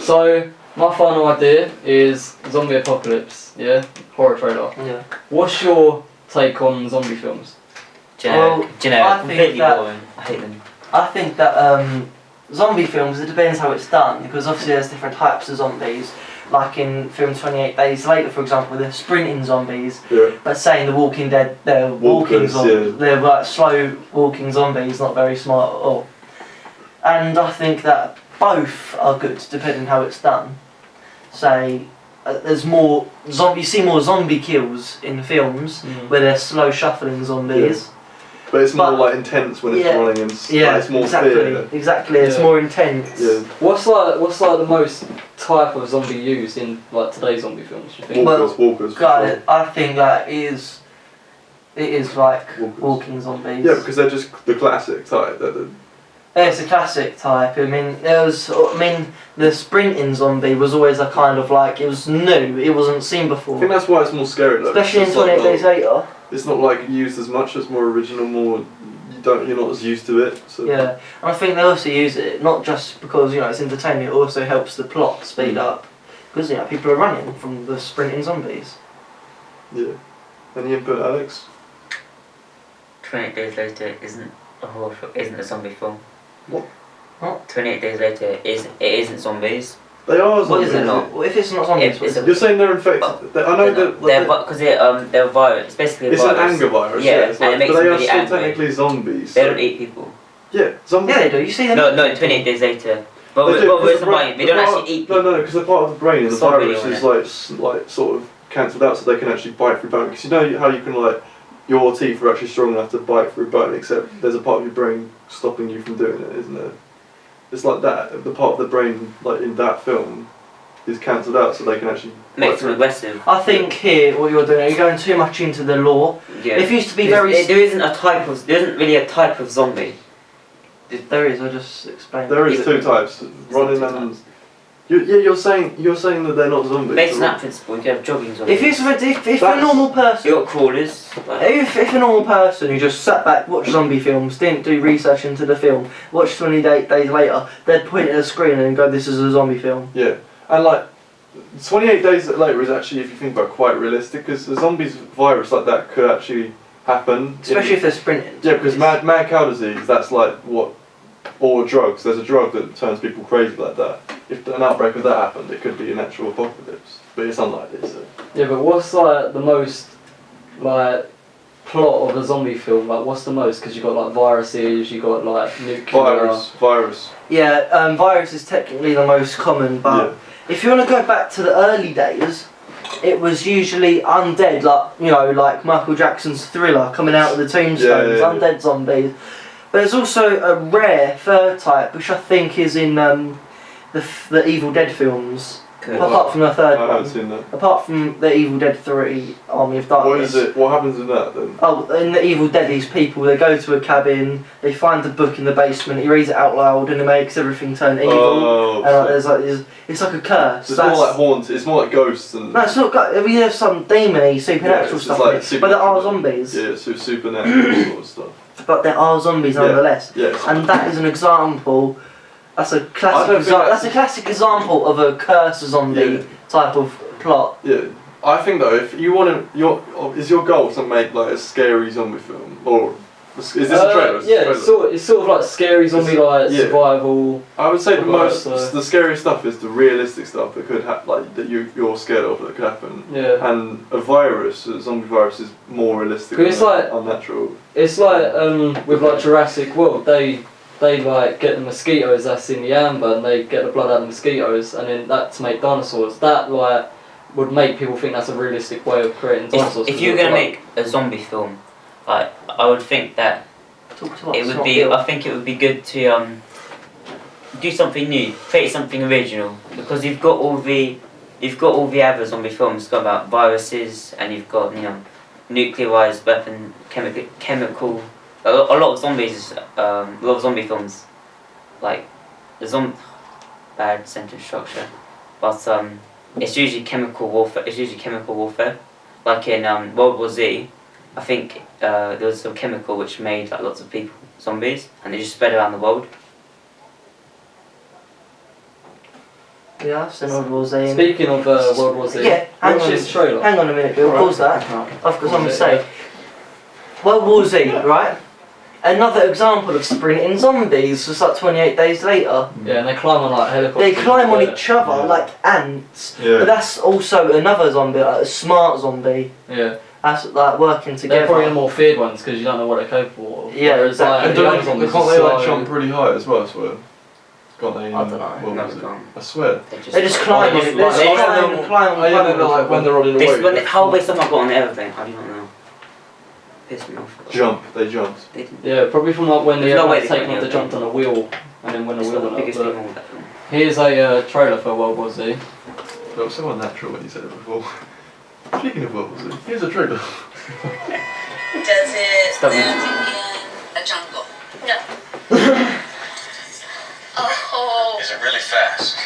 So my final idea is zombie apocalypse. Yeah, horror trailer. Yeah. What's your take on zombie films? Do you know, I think completely that- boring. I hate them. I think that zombie films, it depends how it's done, because obviously there's different types of zombies. Like in film 28 Days Later, for example, they're sprinting zombies. Yeah. But say in The Walking Dead, they're Walkers, yeah. They're like slow walking zombies, not very smart at all. And I think that both are good, depending how it's done. Say, there's more you see more zombie kills in films where they're slow shuffling zombies. But it's more like intense when it's running and it's more fear. Exactly. It's more intense. Yeah. What's like the most type of zombie used in like today's zombie films? Do you think? Walkers. for God, sure. I think that it is like Walkers. walking zombies. Yeah, because they're just the classic type. It's a classic type. I mean, the sprinting zombie was always a kind of like, it was new. It wasn't seen I before. think that's why it's more scary though. Especially in It's 28 like, Days Later. It's not like used as much. It's more original. You're not as used to it. So. Yeah, and I think they also use it not just because it's entertaining. It also helps the plot speed up because people are running from the sprinting zombies. Yeah. Any input, Alex? 28 Days Later isn't a horror film, isn't a zombie film. What? 28 Days Later isn't zombies. They are What zombies. is it not? Well, if it's not zombies, what is it? You're saying they're infected. I know that. Because they're a virus. It's basically a It's virus. an anger virus. Yeah, It's and it makes but they them are really still angry. technically zombies. They don't eat people. Yeah, zombies. Yeah, they do. You see them? No, 28 Days Later. But They do, we're 'cause somebody, they don't actually eat people. No, because they're part of the brain, and the It's not virus really is like sort of cancelled out, so they can actually bite through bone. Because you know how you can your teeth are actually strong enough to bite through bone, except there's a part of your brain stopping you from doing it, isn't there? It's like that. The part of the brain, like in that film, is cancelled out, so they can actually Makes them aggressive. I think here what you're doing, you're going too much into the lore. Yeah. It used to be there very. there isn't really a type of zombie. There is. I just explained. There is two types: running and. You're saying that they're not zombies. Based on that principle, you can have jogging zombies. If a normal person. You got crawlers. If a normal person who just sat back, watched zombie films, didn't do research into the film, watched 28 Days Later, they'd point at a screen and go, "This is a zombie film." Yeah, and 28 Days Later is actually, if you think about it, quite realistic, because a zombies virus like that could actually happen. Especially if they're sprinting. Yeah, because mad cow disease, that's like what, or drugs. There's a drug that turns people crazy like that. If an outbreak of that happened, it could be an actual apocalypse, but it's unlikely. So. Yeah, but what's like the most plot of a zombie film? Like, what's the most? Because you got like viruses, you got like nuclear. Virus. Yeah, virus is technically the most common, but if you want to go back to the early days, it was usually undead, like Michael Jackson's Thriller coming out of the tombstones, undead zombies. But there's also a rare third type, which I think is in the Evil Dead films. Apart from the third one. I haven't seen that. Apart from the Evil Dead 3, Army of Darkness. What is it? What happens in that then? Oh, in the Evil Dead, these people, they go to a cabin, they find a book in the basement, he reads it out loud, and it makes everything turn evil. Oh, and it's like a curse. It's more like haunted. It's more like ghosts and. No, it's not. We have some demony, supernatural stuff, but there are zombies. Yeah, supernatural sort of stuff. But there are zombies nonetheless. Yes. And that is an example. That's a classic. That's a classic example of a curse zombie type of plot. Yeah, I think though, if you want to, is your goal to make like a scary zombie film, or is this a trailer? Yeah, it's sort of like scary zombie survival. I would say the scary stuff is the realistic stuff that could happen, that you're scared of that could happen. Yeah. And a zombie virus is more realistic. It's like unnatural. It's like with like Jurassic World, they like get the mosquitoes that's in the amber and they get the blood out of the mosquitoes and then that to make dinosaurs. That would make people think that's a realistic way of creating dinosaurs. If you're gonna make a zombie film, I would think that it would be. I think it would be good to do something new, create something original, because you've got all the other zombie films got about viruses and you've got nuclearized weapon, chemical. A lot of zombies, a lot of zombie films, like the bad sentence structure, but it's usually chemical warfare. Like in World War Z, I think there was some chemical which made lots of people zombies, and they just spread around the world. Yeah, I've seen World War Z. Speaking of World War Z, Yeah, hang watch on. this trailer. Hang on a minute, Bill. Pause that. I've got something to say. World War Z, right? Another example of sprinting zombies, just like 28 Days Later. Yeah, and they climb on like helicopters. They climb on Yeah. each other like ants. Yeah. But that's also another zombie, like a smart zombie. Yeah, That's like working they're together. probably the more feared ones because you don't know what they're capable of. Yeah, Whereas, exactly. like, And the other don't zombies can't are they like slow. jump really high as well? I swear. Can't they? I dunno. What No, was they it? can't. I swear. They just climb on it. They just They- climb and climb I and don't climb. know, like when they're on in a This way. when how way someone got on the aeroplane? I do not know. Pissed me off. Jump. They jumped. They didn't. Yeah, probably from like when the There's no way aircraft's they taken off, couldn't they jumped on a wheel, and then when the It's wheel not the went up. biggest But thing on that film. here's a trailer for World War Z. That was so unnatural when you said it before. Speaking of World War Z, here's a trailer. Does it Stop live it. in a jungle? No. Oh. Is it really fast?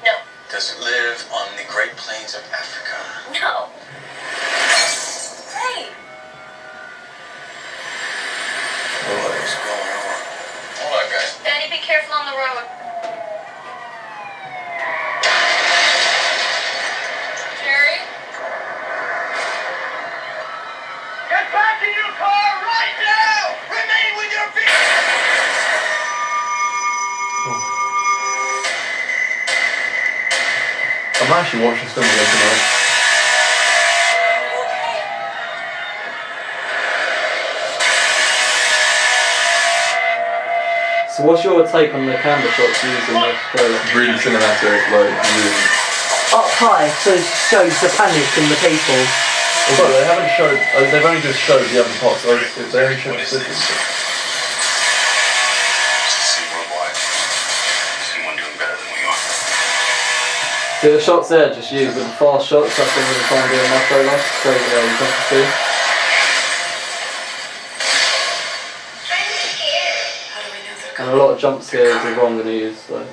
No. Does it live on the Great Plains of Africa? No. Hey. What is going on? Hold on, guys. Daddy, be careful on the road. Jerry? Get back in your car right now! Remain with your feet! I'm actually watching this film again tonight. So what's your take on the camera shots used in this trailer? Really cinematic, like really. Up high, so it shows the panic in the people. Although they haven't showed, they've only just showed the other parts. They only showed the cities. See worldwide. Someone doing better than we are. See the shots there, just using fast shots. That's what I'm going to try and do in my trailer. Straight you can see. How do we know they're And a lot of jump scares is what I'm going to use. So.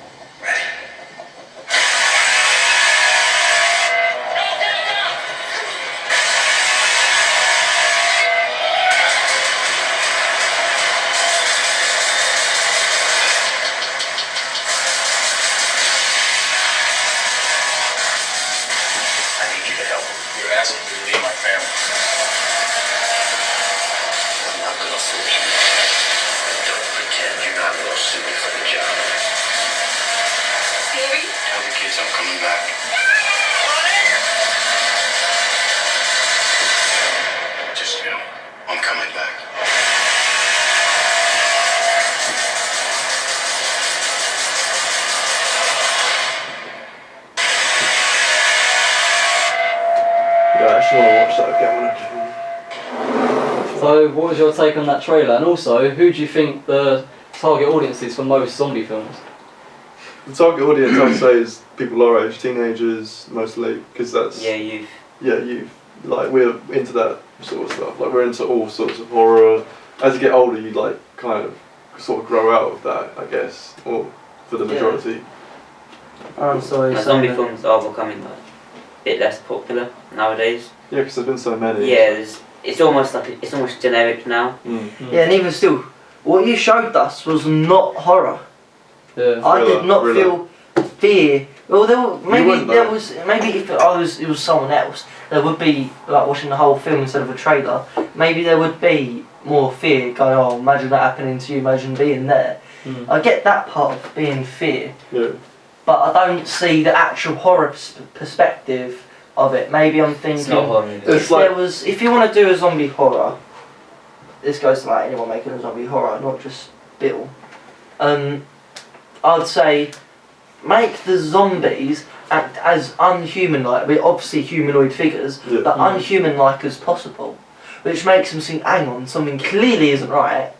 I need you to help. You're asking me to leave my family. I'm not gonna fool you. Don't pretend you're not gonna sue me for the job. Jerry? Tell the kids I'm coming back. Just know, I'm coming back. Yeah, I actually want to watch that again when I can. So what was your take on that trailer? And also, who do you think the target audience is for most zombie films? The target audience, I'd say, is people our age, teenagers mostly, because that's Yeah, youth. you like we're into that sort of stuff. Like we're into all sorts of horror. As you get older, you like kind of sort of grow out of that, I guess, or for the Yeah. majority. I'm sorry. Like, zombie films are becoming like a bit less popular nowadays. Yeah, because there's been so many. Yeah, it's almost like it's almost generic now. Mm. Yeah, and even still, what you showed us was not horror. Yeah. I did not Thriller. feel fear. Well, maybe wouldn't, there though. was maybe if it was someone else, there would be like watching the whole film instead of a trailer. Maybe there would be more fear going. Oh, imagine that happening to you. Imagine being there. Mm. I get that part of being fear, Yeah. but I don't see the actual horror perspective of it. Maybe I'm thinking It's not a horror movie. It's if like- there was, if you want to do a zombie horror, this goes to like anyone making a zombie horror, not just Bill. I'd say make the zombies act as unhuman-like. We're obviously humanoid figures, Yeah. but unhuman-like as possible, which makes them think, hang on, something clearly isn't right.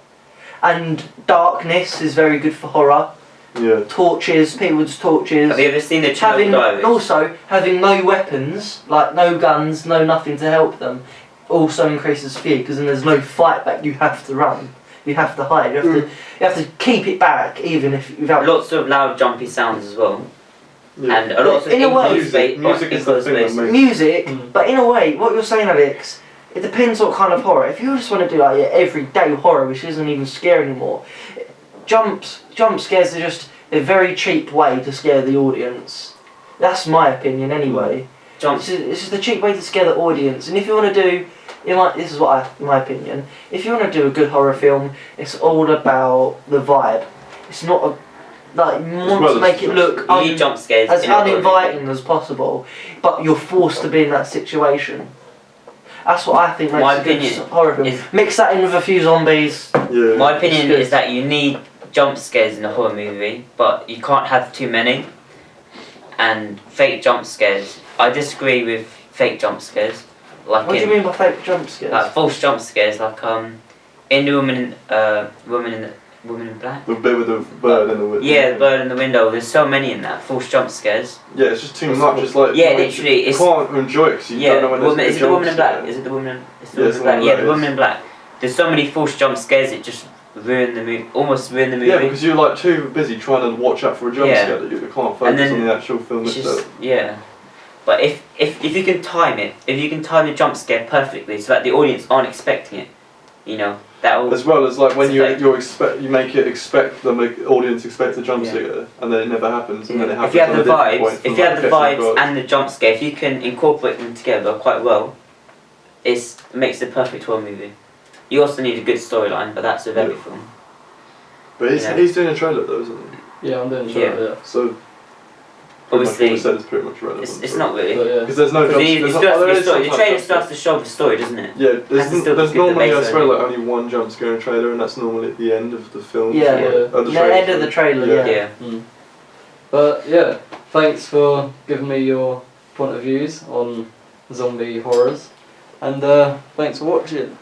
And darkness is very good for horror. Yeah. Torches, people with torches. Have you ever seen the Chernobyl Having Diaries? also having no weapons, like no guns, no nothing to help them, also increases fear because then there's no fight back. You have to run, you have to hide, you have to keep it back even if without. Lots of loud, jumpy sounds as well, Yeah. and a lot of In a way- Music is the thing that makes- Music, Mm. but in a way, what you're saying, Alex, it depends what kind of horror. If you just want to do like everyday horror, which isn't even scary anymore, jump scares are just a very cheap way to scare the audience. That's my opinion anyway. It's just a cheap way to scare the audience. And if you want to do, this is in my opinion, if you want to do a good horror film, it's all about the vibe. It's not you want to make it look you need jump scares as in a horror movie. uninviting as possible, but you're forced to be in that situation. That's what I think My makes a opinion good horror film. is- Mix that in with a few zombies. Yeah. My opinion It's good. is that you need jump scares in a horror movie, but you can't have too many. And fake jump scares. I disagree with fake jump scares. Like What do you mean by fake jump scares? like false jump scares, like in the Woman in Black. The bit with the bird in the window. Yeah, the bird in the window. There's so many in that false jump scares. Yeah, it's just too much. It's like Yeah, you literally, You it's- can't enjoy it because you Yeah, don't know when there's is it the Woman in Black? Is it the Woman? It's the Yeah, Woman it's in the Woman Black. in Yeah, Black, the Woman in Black. There's so many false jump scares. It just ruin the movie. Almost ruin the movie. Yeah, because you're like too busy trying to watch out for a jump Yeah. scare that you can't And focus then on the actual film It's itself. just, yeah. But if you can time it, if you can time the jump scare perfectly so that the audience aren't expecting it, you know, that will. As well as like when It's you effective. you make it expect the audience expect a jump Yeah. scare and then it never happens and then it happens. If you have on the a different vibes, point if from, you have the like, vibes and the jump scare, if you can incorporate them together quite well, it makes the perfect horror movie. You also need a good storyline, but that's with every Yeah. film. But he's, Yeah. he's doing a trailer though, isn't he? Yeah, I'm doing sure. Yeah. Yeah. So Obviously, what we said is pretty much relevant. it's not really. But yeah. Because there's no jump. It's there's just not- the there is story. The sometimes trailer jump starts to show the story, doesn't it? Yeah, Has to still there's be good normally I debate, swear really. like only one jump scare in a trailer and that's normally at the end of the film. Yeah. Yeah. The The end of the trailer, yeah. Yeah. But yeah, thanks for giving me your point of views on zombie horrors, and thanks for watching.